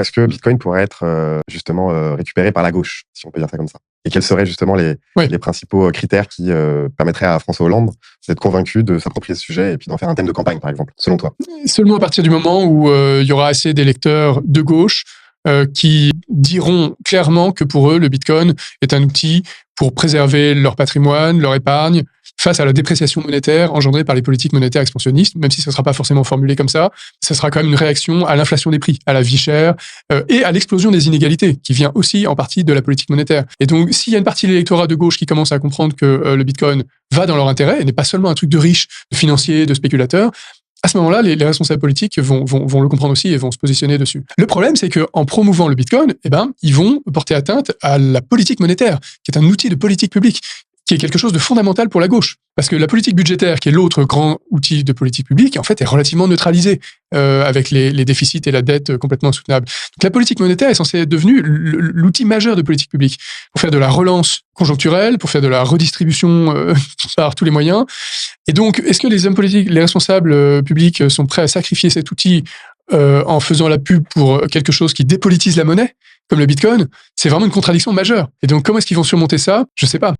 Est-ce que Bitcoin pourrait être justement récupéré par la gauche, si on peut dire ça comme ça? Et quels seraient justement les principaux critères qui permettraient à François Hollande d'être convaincu de s'approprier ce sujet et puis d'en faire un thème de campagne, par exemple, selon toi? Seulement à partir du moment où il y aura assez d'électeurs de gauche qui diront clairement que pour eux, le Bitcoin est un outil pour préserver leur patrimoine, leur épargne, face à la dépréciation monétaire engendrée par les politiques monétaires expansionnistes, même si ça ne sera pas forcément formulé comme ça sera quand même une réaction à l'inflation des prix, à la vie chère et à l'explosion des inégalités, qui vient aussi en partie de la politique monétaire. Et donc, s'il y a une partie de l'électorat de gauche qui commence à comprendre que le Bitcoin va dans leur intérêt et n'est pas seulement un truc de riches, de financiers, de spéculateurs, à ce moment-là, les responsables politiques vont le comprendre aussi et vont se positionner dessus. Le problème, c'est qu'en promouvant le Bitcoin, ils vont porter atteinte à la politique monétaire, qui est un outil de politique publique, qui est quelque chose de fondamental pour la gauche. Parce que la politique budgétaire, qui est l'autre grand outil de politique publique, en fait, est relativement neutralisée avec les déficits et la dette complètement insoutenables. Donc la politique monétaire est censée être devenue l'outil majeur de politique publique pour faire de la relance conjoncturelle, pour faire de la redistribution par tous les moyens. Et donc, est-ce que les hommes politiques, les responsables publics sont prêts à sacrifier cet outil en faisant la pub pour quelque chose qui dépolitise la monnaie, comme le Bitcoin? C'est vraiment une contradiction majeure. Et donc, comment est-ce qu'ils vont surmonter ça? Je sais pas.